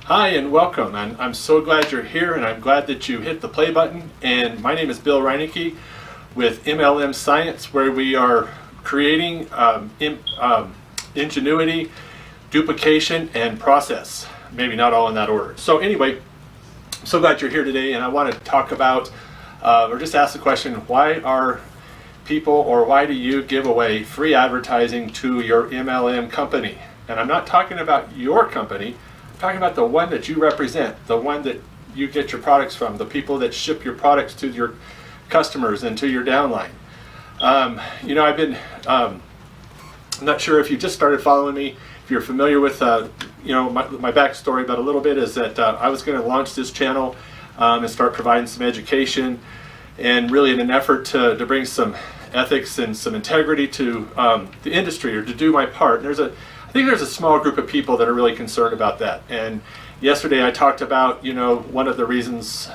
Hi and welcome, and I'm so glad you're here, and I'm glad that you hit the play button. And my name is Bill Reinecke with MLM Science, where we are creating ingenuity, duplication, and process. Maybe not all in that order. So anyway, I'm so glad you're here today, and I want to talk about, or just ask the question, why are people, or why do you give away free advertising to your MLM company? And I'm not talking about your company. I'm talking about the one that you represent, the one that you get your products from, the people that ship your products to your customers and to your downline. I've been, I'm not sure if you just started following me, if you're familiar with, my backstory, but a little bit is that I was going to launch this channel and start providing some education, and really in an effort to bring some ethics and some integrity to the industry, or to do my part. And I think there's a small group of people that are really concerned about that. And yesterday I talked about, one of the reasons,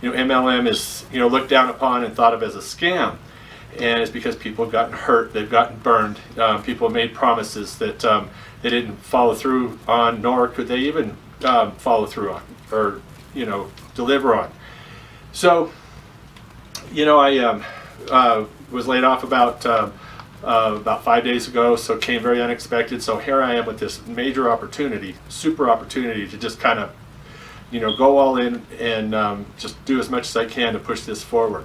MLM is, looked down upon and thought of as a scam. And it's because people have gotten hurt, they've gotten burned, people made promises that they didn't follow through on, nor could they even follow through on, or, deliver on. So, I was laid off about 5 days ago, so it came very unexpected. So here I am with this major opportunity, super opportunity to just kind of, go all in and just do as much as I can to push this forward.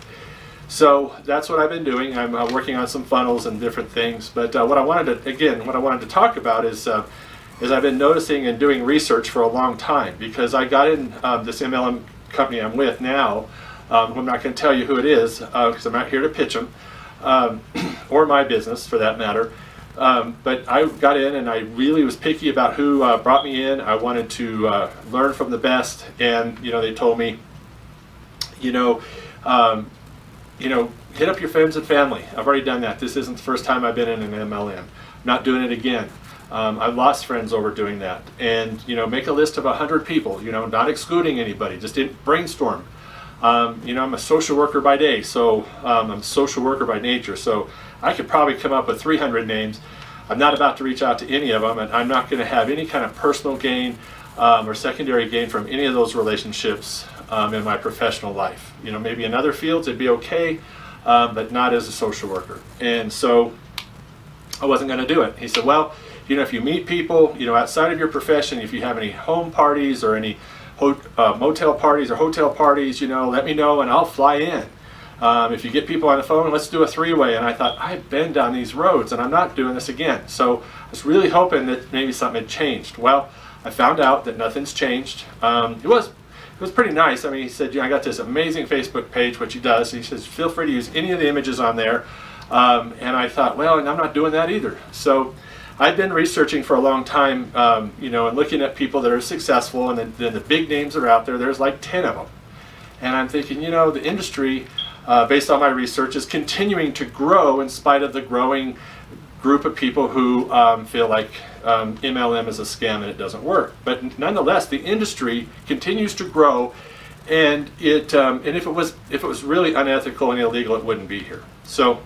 So that's what I've been doing. I'm working on some funnels and different things. But what I wanted to talk about is I've been noticing and doing research for a long time, because I got in this MLM company I'm with now. I'm not going to tell you who it is, because I'm not here to pitch them. Or my business for that matter, but I got in and I really was picky about who brought me in. I wanted to learn from the best, and they told me, hit up your friends and family. I've already done that. This isn't the first time I've been in an MLM. I'm not doing it again. I've lost friends over doing that. And make a list of 100 people. Not excluding anybody. Just brainstorm. I'm a social worker by day, so I'm a social worker by nature, so I could probably come up with 300 names. I'm not about to reach out to any of them, and I'm not going to have any kind of personal gain or secondary gain from any of those relationships in my professional life. Maybe in other fields it'd be okay, but not as a social worker. And so I wasn't going to do it. He said, well, if you meet people, outside of your profession, if you have any home parties or any motel parties or hotel parties, let me know and I'll fly in. If you get people on the phone, let's do a three-way. And I thought, I've been down these roads and I'm not doing this again. So I was really hoping that maybe something had changed. Well, I found out that nothing's changed. It was pretty nice. I mean, he said, I got this amazing Facebook page, which he does. He says, feel free to use any of the images on there. And I thought, well, I'm not doing that either. So I've been researching for a long time, and looking at people that are successful, and then the big names are out there. There's like 10 of them. And I'm thinking, the industry, based on my research, is continuing to grow in spite of the growing group of people who feel like MLM is a scam and it doesn't work. But nonetheless, the industry continues to grow, and if it was really unethical and illegal, it wouldn't be here. So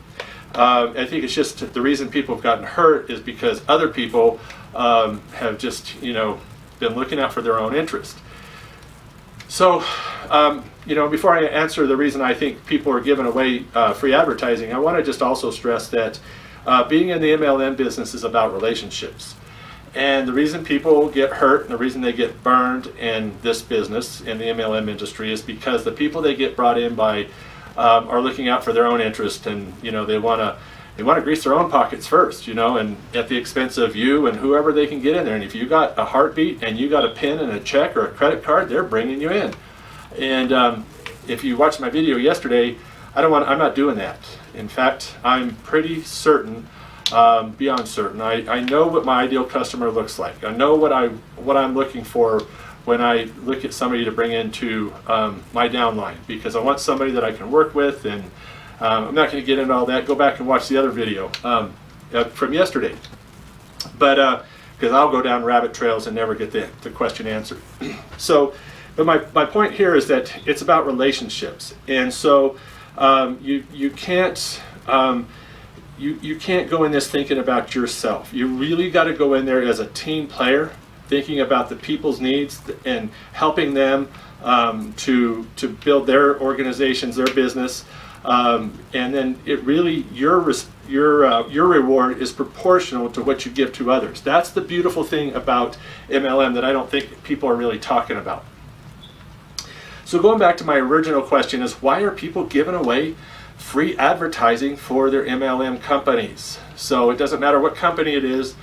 I think it's just the reason people have gotten hurt is because other people have just, been looking out for their own interest. So, before I answer the reason I think people are giving away free advertising, I want to just also stress that being in the MLM business is about relationships. And the reason people get hurt and the reason they get burned in this business, in the MLM industry, is because the people they get brought in by are looking out for their own interest, and they want to grease their own pockets first, and at the expense of you and whoever they can get in there. And if you got a heartbeat and you got a pen and a check or a credit card, they're bringing you in. And if you watched my video yesterday, I'm not doing that. In fact, I'm pretty certain, beyond certain. I know what my ideal customer looks like. I know what I'm looking for when I look at somebody to bring into my downline, because I want somebody that I can work with. And I'm not going to get into all that. Go back and watch the other video from yesterday. But because I'll go down rabbit trails and never get the question answered. So, but my point here is that it's about relationships, and so you can't you can't go in this thinking about yourself. You really got to go in there as a team player. thinking about the people's needs and helping them to build their organizations, their business, and then it really your reward is proportional to what you give to others. That's the beautiful thing about MLM that I don't think people are really talking about. So going back to my original question is, why are people giving away free advertising for their MLM companies? So it doesn't matter what company it is,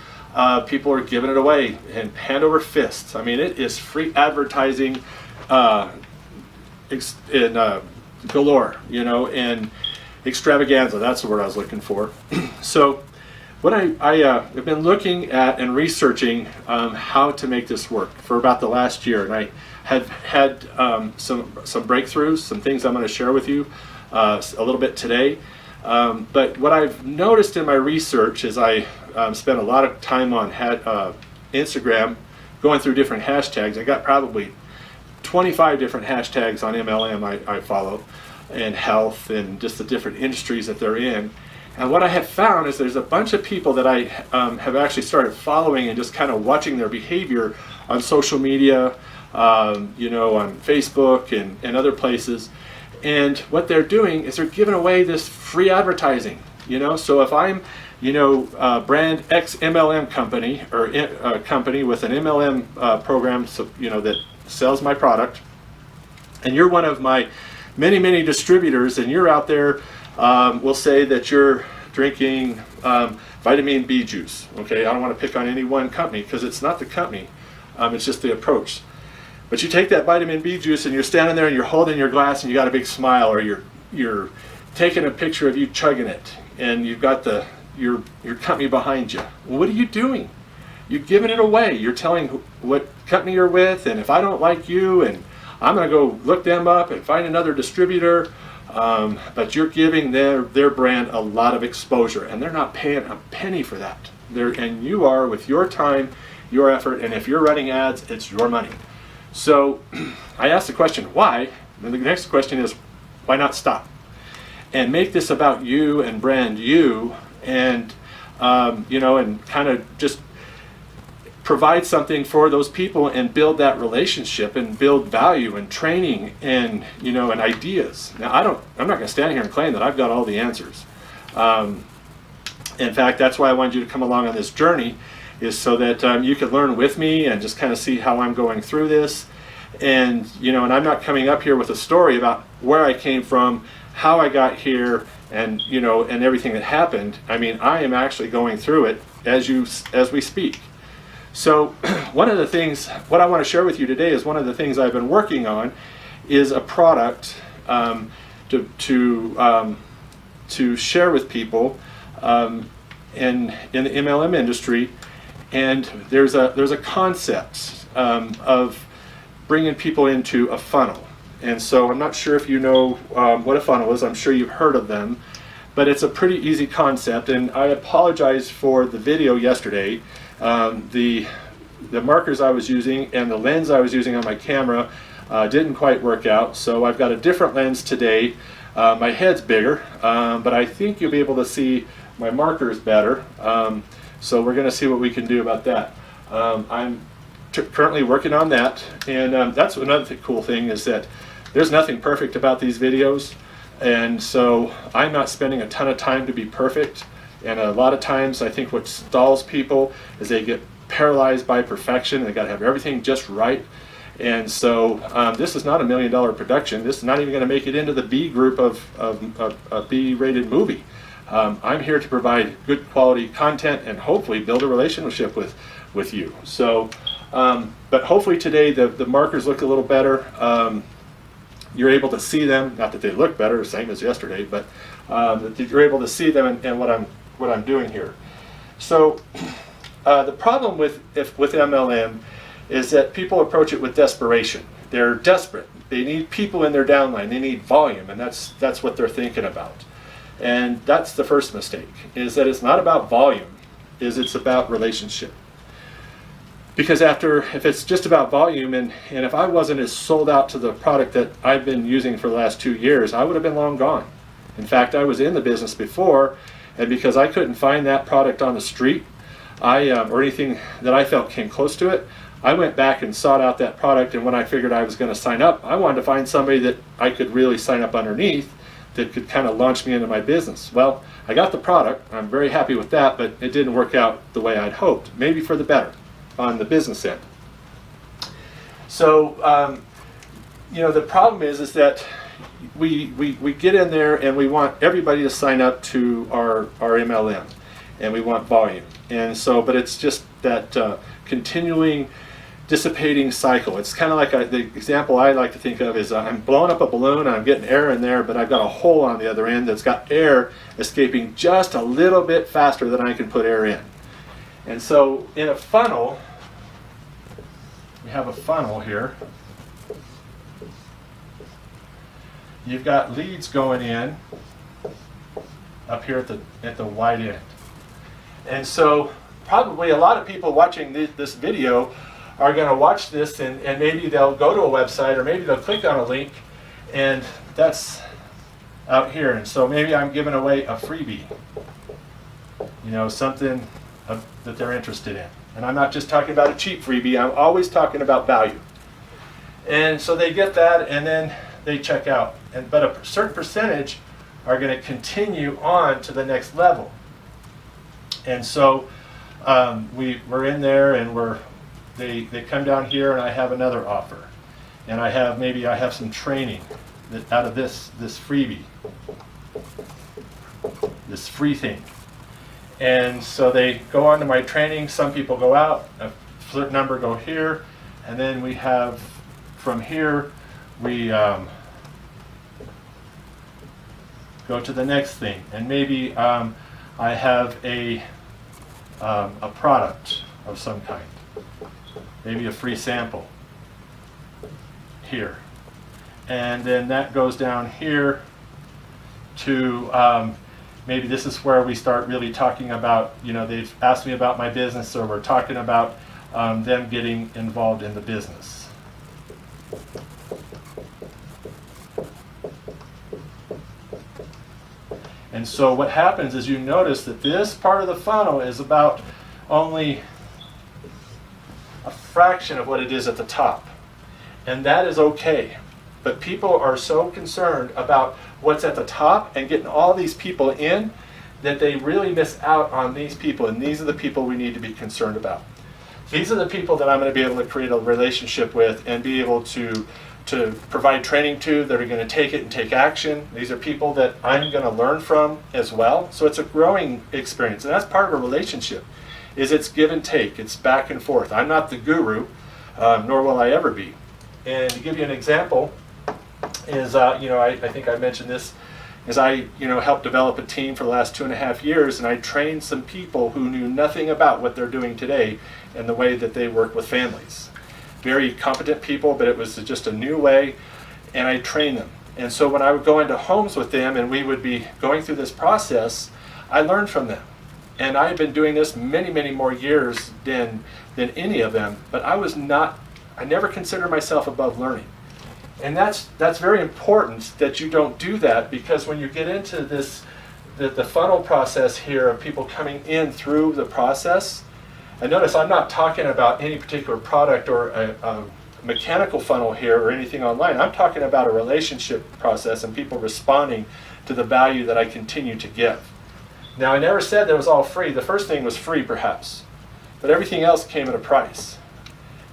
people are giving it away and hand over fists. I mean, it is free advertising in galore, you know, and extravaganza. That's the word I was looking for. So what I've been looking at and researching how to make this work for about the last year, and I have had some breakthroughs, some things I'm going to share with you a little bit today. But what I've noticed in my research is I spent a lot of time on Instagram going through different hashtags. I got probably 25 different hashtags on MLM I follow, and health, and just the different industries that they're in. And what I have found is there's a bunch of people that I have actually started following and just kind of watching their behavior on social media, you know, on Facebook and other places. And what they're doing is they're giving away this free advertising, you know. So if I'm, you know, brand X MLM company, or a company with an MLM program, so, you know, that sells my product, and you're one of my many distributors, and you're out there, we'll say that you're drinking vitamin B juice. Okay, I don't want to pick on any one company because it's not the company, it's just the approach. But you take that vitamin B juice and you're standing there and you're holding your glass and you got a big smile, or you're taking a picture of you chugging it, and you've got your company behind you. Well, what are you doing? You're giving it away. You're telling what company you're with, and if I don't like you, and I'm going to go look them up and find another distributor. But you're giving their brand a lot of exposure, and they're not paying a penny for that. And you are, with your time, your effort, and if you're running ads, it's your money. So I asked the question, why? And the next question is, why not stop? And make this about you and brand you, and you know, and kind of just provide something for those people and build that relationship and build value and training and, you know, and ideas. Now I'm not going to stand here and claim that I've got all the answers. In fact, that's why I wanted you to come along on this journey, is so that you could learn with me and just kind of see how I'm going through this. And, you know, and I'm not coming up here with a story about where I came from, how I got here, and, you know, and everything that happened. I mean, I am actually going through it as we speak. So one of the things, what I want to share with you today is one of the things I've been working on is a product to share with people in the MLM industry. And there's a concept of bringing people into a funnel. And so I'm not sure if you know what a funnel is. I'm sure you've heard of them, but it's a pretty easy concept. And I apologize for the video yesterday. The markers I was using and the lens I was using on my camera didn't quite work out, so I've got a different lens today. My head's bigger, but I think you'll be able to see my markers better. So we're going to see what we can do about that. I'm currently working on that, and that's another cool thing, is that there's nothing perfect about these videos, and so I'm not spending a ton of time to be perfect. And a lot of times I think what stalls people is they get paralyzed by perfection. They got to have everything just right. And so this is not $1 million production. This is not even going to make it into the B group of a B-rated movie. I'm here to provide good quality content and hopefully build a relationship with you. So, but hopefully today the markers look a little better. You're able to see them, not that they look better, same as yesterday, but that you're able to see them and what I'm doing here. So the problem with MLM is that people approach it with desperation. They're desperate. They need people in their downline. They need volume, and that's what they're thinking about. And that's the first mistake, is that it's not about volume, it's about relationship. Because if it's just about volume, and if I wasn't as sold out to the product that I've been using for the last 2 years, I would have been long gone. In fact, I was in the business before, and because I couldn't find that product on the street, or anything that I felt came close to it, I went back and sought out that product, and when I figured I was going to sign up, I wanted to find somebody that I could really sign up underneath that could kind of launch me into my business. Well, I got the product. I'm very happy with that, but it didn't work out the way I'd hoped, maybe for the better on the business end. So, the problem is that we get in there and we want everybody to sign up to our MLM, and we want volume. And so, but it's just that continuing dissipating cycle. It's kind of like the example I like to think of is I'm blowing up a balloon and I'm getting air in there, but I've got a hole on the other end that's got air escaping just a little bit faster than I can put air in. And so in a funnel, we have a funnel here. You've got leads going in up here at the wide end. And so probably a lot of people watching this video are going to watch this, and maybe they'll go to a website, or maybe they'll click on a link, and that's out here. And so maybe I'm giving away a freebie, something that they're interested in. And I'm not just talking about a cheap freebie, I'm always talking about value. And so they get that, and then they check out. But a certain percentage are going to continue on to the next level. And so we're in there, and they come down here, and I have another offer, and I have some training out of this freebie, this free thing. And so they go on to my training. Some people go out, a certain number go here, and then we have from here we go to the next thing, and maybe I have a product of some kind. Maybe a free sample here. And then that goes down here to maybe this is where we start really talking about, they've asked me about my business, or we're talking about them getting involved in the business. And so what happens is you notice that this part of the funnel is about only a fraction of what it is at the top. And that is okay. But people are so concerned about what's at the top and getting all these people in that they really miss out on these people. And these are the people we need to be concerned about. These are the people that I'm going to be able to create a relationship with and be able to provide training to, that are going to take it and take action. These are people that I'm going to learn from as well. So it's a growing experience. And that's part of a relationship. Is it's give and take, it's back and forth. I'm not the guru, nor will I ever be. And to give you an example, is I think I mentioned this, is I helped develop a team for the last 2.5 years, and I trained some people who knew nothing about what they're doing today and the way that they work with families. Very competent people, but it was just a new way, and I trained them. And so when I would go into homes with them and we would be going through this process, I learned from them. And I had been doing this many, many more years than any of them, but I never considered myself above learning. And that's very important that you don't do that, because when you get into this, the funnel process here of people coming in through the process, and notice I'm not talking about any particular product or a mechanical funnel here or anything online. I'm talking about a relationship process and people responding to the value that I continue to give. Now, I never said that it was all free. The first thing was free, perhaps, but everything else came at a price.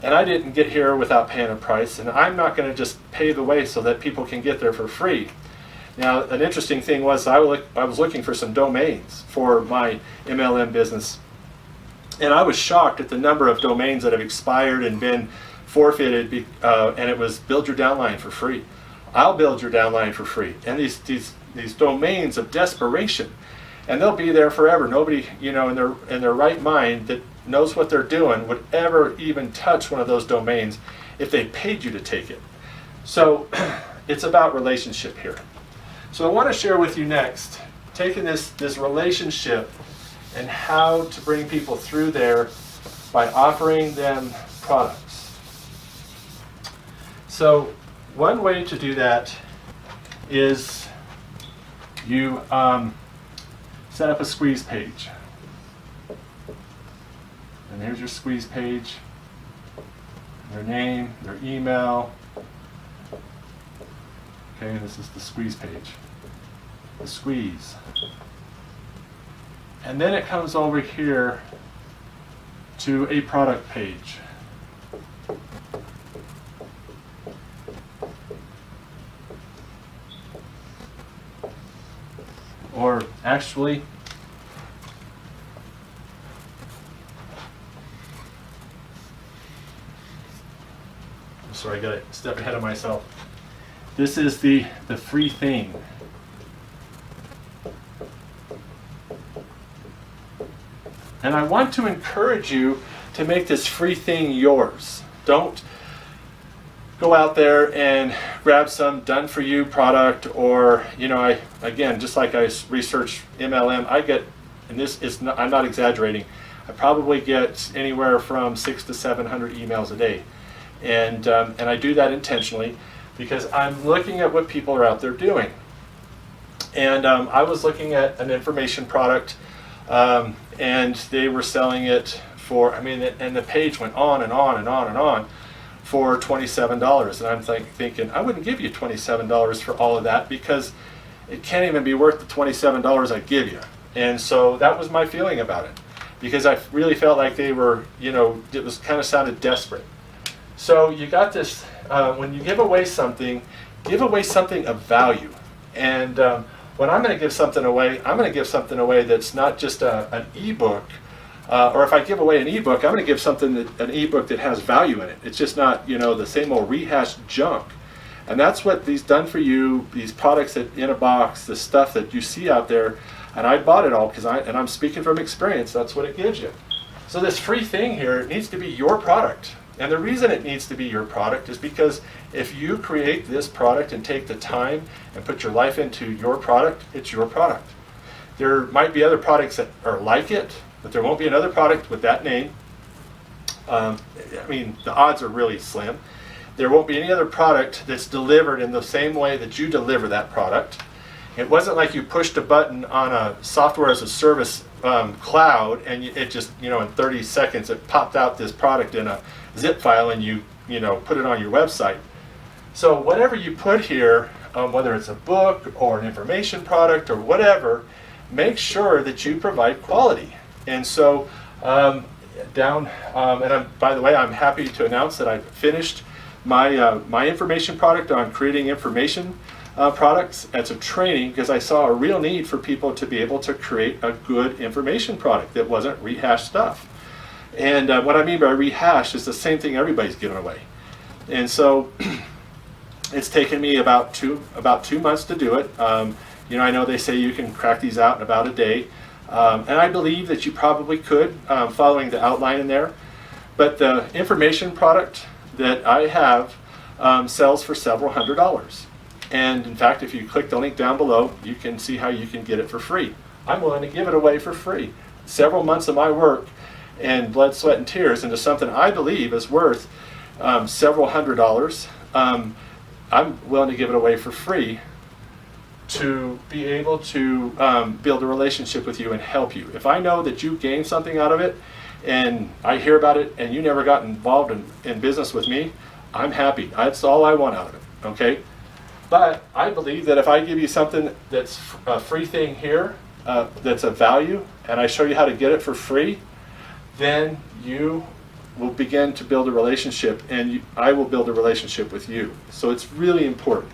And I didn't get here without paying a price, and I'm not going to just pave the way so that people can get there for free. Now, an interesting thing was I was looking for some domains for my MLM business, and I was shocked at the number of domains that have expired and been forfeited, and it was build your downline for free. I'll build your downline for free. And these domains of desperation, and they'll be there forever. Nobody, in their right mind that knows what they're doing would ever even touch one of those domains if they paid you to take it. So it's about relationship here. So I want to share with you next, taking this relationship and how to bring people through there by offering them products. So one way to do that is you set up a squeeze page. And here's your squeeze page. their name, their email. Okay, this is the squeeze page. The squeeze. And then it comes over here to a product page. Or actually, I'm sorry, I got to step ahead of myself. This is the free thing. And I want to encourage you to make this free thing yours. Don't go out there and grab some done-for-you product, or, you know, again, just like I research MLM, I get, and this is not, I'm not exaggerating, I probably get anywhere from 600 to 700 emails a day. And I do that intentionally because I'm looking at what people are out there doing. And I was looking at an information product, and they were selling it for, I mean, and the page went on and on and on and on for $27. And I'm thinking, I wouldn't give you $27 for all of that, because it can't even be worth the $27 I give you. And so that was my feeling about it, because I really felt like they were, you know, it was kind of sounded desperate. So you got this, when you give away something of value. And when I'm going to give something away, I'm going to give something away that's not just an ebook, or if I give away an ebook, I'm going to give an ebook that has value in it. It's just not, you know, the same old rehashed junk. And that's what these done for you, these products that in a box, the stuff that you see out there, and I bought it all because I'm speaking from experience, that's what it gives you. So this free thing here, it needs to be your product. And the reason it needs to be your product is because if you create this product and take the time and put your life into your product, it's your product. There might be other products that are like it, but there won't be another product with that name. I mean, the odds are really slim. There won't be any other product that's delivered in the same way that you deliver that product. It wasn't like you pushed a button on a software as a service cloud, and it just, you know, in 30 seconds it popped out this product in a zip file, and you know, put it on your website. So whatever you put here, whether it's a book or an information product or whatever, make sure that you provide quality. And so by the way, I'm happy to announce that I've finished my information product on creating information products. It's a training because I saw a real need for people to be able to create a good information product that wasn't rehashed stuff. And what I mean by rehash is the same thing everybody's giving away. And so it's taken me about two months to do it. You know, I know they say you can crack these out in about a day. And I believe that you probably could, following the outline in there. But the information product that I have sells for several $100s. And in fact, if you click the link down below, you can see how you can get it for free. I'm willing to give it away for free. Several months of my work and blood, sweat, and tears into something I believe is worth several $100s. I'm willing to give it away for free to be able to build a relationship with you and help you. If I know that you gained something out of it, and I hear about it, and you never got involved in business with me, I'm happy. That's all I want out of it, okay? But I believe that if I give you something that's a free thing here, that's a value, and I show you how to get it for free, then you will begin to build a relationship, and I will build a relationship with you. So it's really important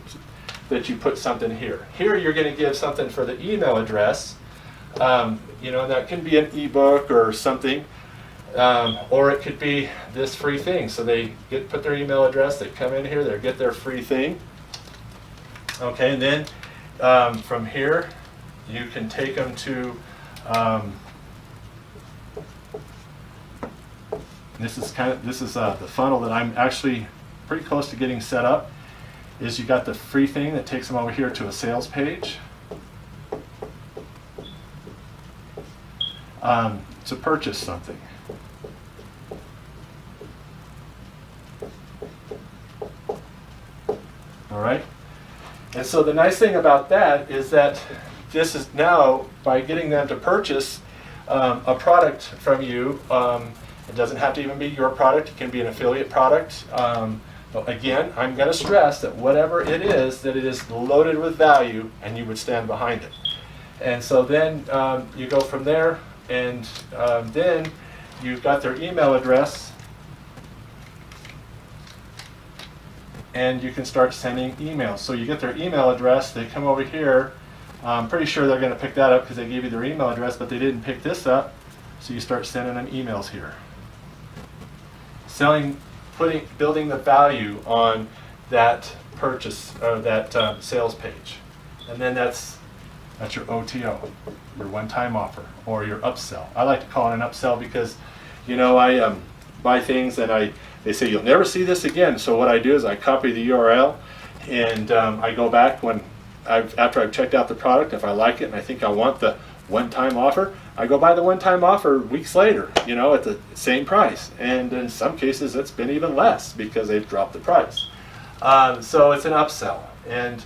that you put something here. Here you're going to give something for the email address. You know, that can be an ebook or something, or it could be this free thing. So they put their email address, they come in here, they get their free thing. Okay, and then from here you can take them to this is the funnel that I'm actually pretty close to getting set up. Is you got the free thing that takes them over here to a sales page to purchase something. All right. And so the nice thing about that is that this is now, by getting them to purchase a product from you, It doesn't have to even be your product. It can be an affiliate product. But again, I'm going to stress that whatever it is, that it is loaded with value and you would stand behind it. And so then you go from there, and then you've got their email address, and you can start sending emails. So you get their email address, they come over here. I'm pretty sure they're going to pick that up because they gave you their email address, but they didn't pick this up. So you start sending them emails here. Building the value on that purchase, or that sales page. And then that's your OTO, your one-time offer, or your upsell. I like to call it an upsell because, you know, I buy things and they say you'll never see this again. So what I do is I copy the URL, and I go back after I've checked out the product. If I like it and I think I want the one-time offer, I go buy the one-time offer weeks later, you know, at the same price. And in some cases it's been even less because they've dropped the price. So it's an upsell. And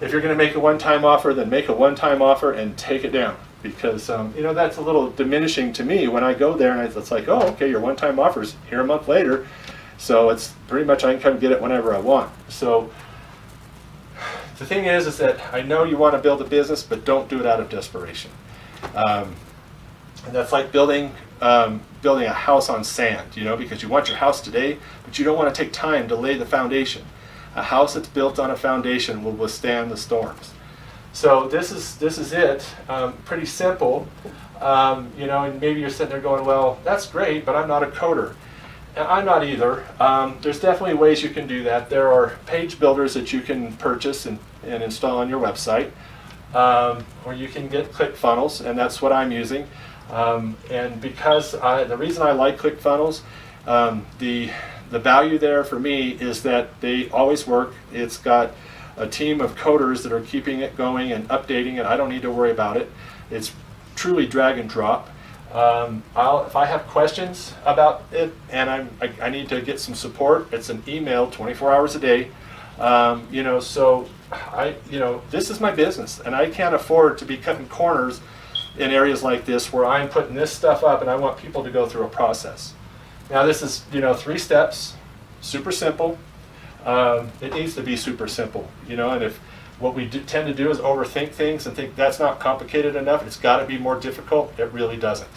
if you're going to make a one-time offer, then make a one-time offer and take it down, because you know, that's a little diminishing to me when I go there, and it's like, oh, okay, your one-time offer's here a month later, so it's pretty much I can come get it whenever I want. So the thing is that I know you want to build a business, but don't do it out of desperation. And that's like building a house on sand, you know, because you want your house today, but you don't want to take time to lay the foundation. A house that's built on a foundation will withstand the storms. So this is it. Pretty simple. You know, and maybe you're sitting there going, well, that's great, but I'm not a coder. And I'm not either. There's definitely ways you can do that. There are page builders that you can purchase and install on your website. Or you can get ClickFunnels, and that's what I'm using. And because the reason I like ClickFunnels, the value there for me is that they always work. It's got a team of coders that are keeping it going and updating it. I don't need to worry about it. It's truly drag and drop. If I have questions about it and I need to get some support, it's an email 24 hours a day. You know, so this is my business, and I can't afford to be cutting corners in areas like this where I'm putting this stuff up and I want people to go through a process. Now this is, 3 steps, super simple. It needs to be super simple, and if what we tend to do is overthink things and think that's not complicated enough, it's got to be more difficult. It really doesn't.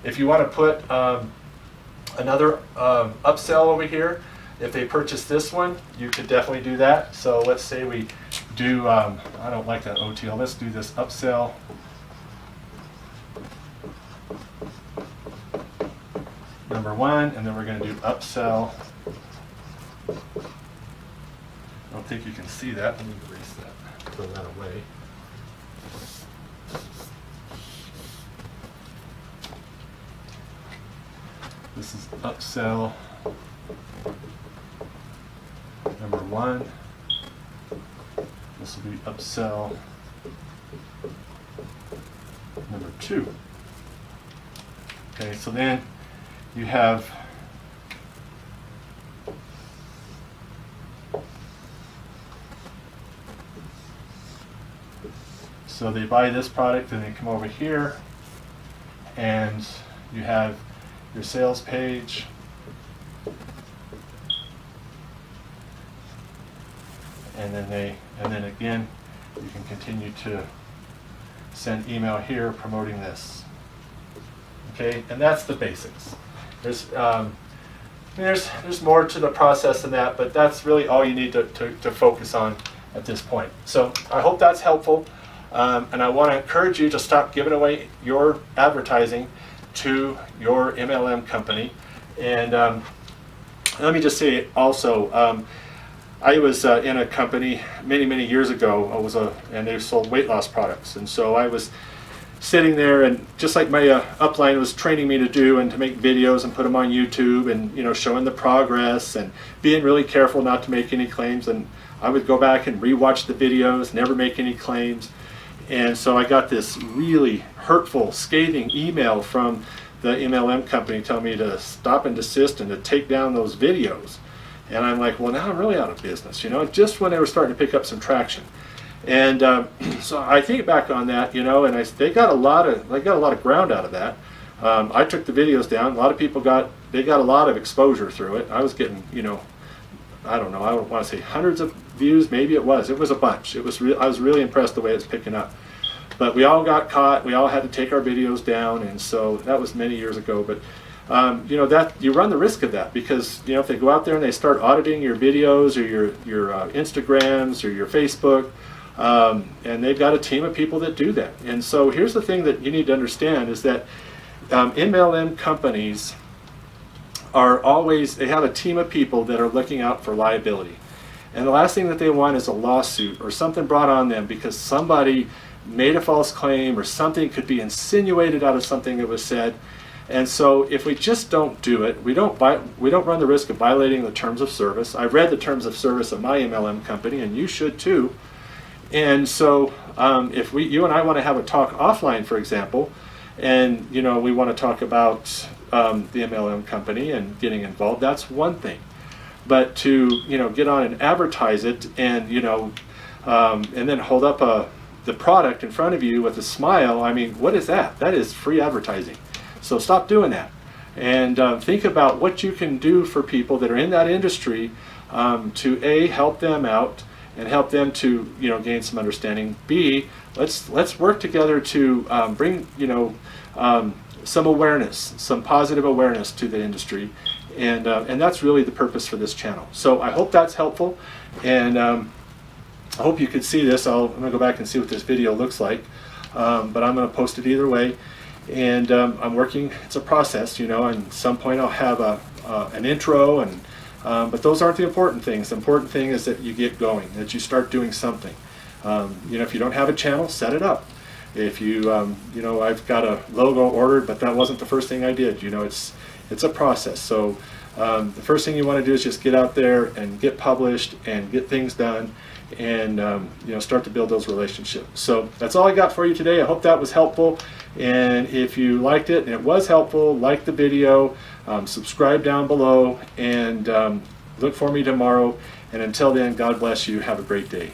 If you want to put another upsell over here, if they purchase this one, you could definitely do that. So let's say we do, I don't like that OTL, let's do this upsell. Number 1, and then we're going to do upsell. I don't think you can see that. Let me erase that, throw that away. This is upsell number 1. This will be upsell number 2. Okay, so then you have so they buy this product and they come over here and you have your sales page, and then again you can continue to send email here promoting this. Okay, and that's the basics. There's more to the process than that, but that's really all you need to focus on at this point. So I hope that's helpful, and I want to encourage you to stop giving away your advertising to your MLM company. And let me just say also, I was in a company many years ago. And they sold weight loss products, and so I was sitting there, and just like my upline was training me to do, and to make videos and put them on YouTube, and showing the progress and being really careful not to make any claims. And I would go back and rewatch the videos, never make any claims. And so I got this really hurtful, scathing email from the MLM company telling me to stop and desist and to take down those videos. And I'm like, well, now I'm really out of business, just when they were starting to pick up some traction. And so I think back on that, and they got a lot of ground out of that. I took the videos down. A lot of people got a lot of exposure through it. I was getting, I don't know, I don't want to say hundreds of views, maybe it was a bunch. I was really impressed the way it's picking up. But we all got caught. We all had to take our videos down, and so that was many years ago. But that you run the risk of that, because if they go out there and they start auditing your videos or your Instagrams or your Facebook, and they've got a team of people that do that. And so here's the thing that you need to understand is that MLM companies they have a team of people that are looking out for liability. And the last thing that they want is a lawsuit or something brought on them because somebody made a false claim or something could be insinuated out of something that was said. And so if we just don't do it, we don't run the risk of violating the terms of service. I read the terms of service of my MLM company, and you should too. And so if you and I want to have a talk offline, for example, and we want to talk about the MLM company and getting involved, that's one thing. But to get on and advertise it and and then hold up the product in front of you with a smile, I mean, what is that? That is free advertising. So stop doing that, and think about what you can do for people that are in that industry to help them out and help them to gain some understanding. B, let's work together to bring some awareness, some positive awareness to the industry, and that's really the purpose for this channel. So I hope that's helpful, and I hope you can see this. I'm going to go back and see what this video looks like, but I'm going to post it either way. And I'm working. It's a process, and at some point I'll have an intro, and but those aren't the important things. The important thing is that you get going, that you start doing something. If you don't have a channel, set it up. If I've got a logo ordered, but that wasn't the first thing I did. It's a process. So the first thing you want to do is just get out there and get published and get things done, and start to build those relationships. So that's all I got for you today. I hope that was helpful, and if you liked it and it was helpful, like the video, subscribe down below, and look for me tomorrow. And until then, God bless you. Have a great day.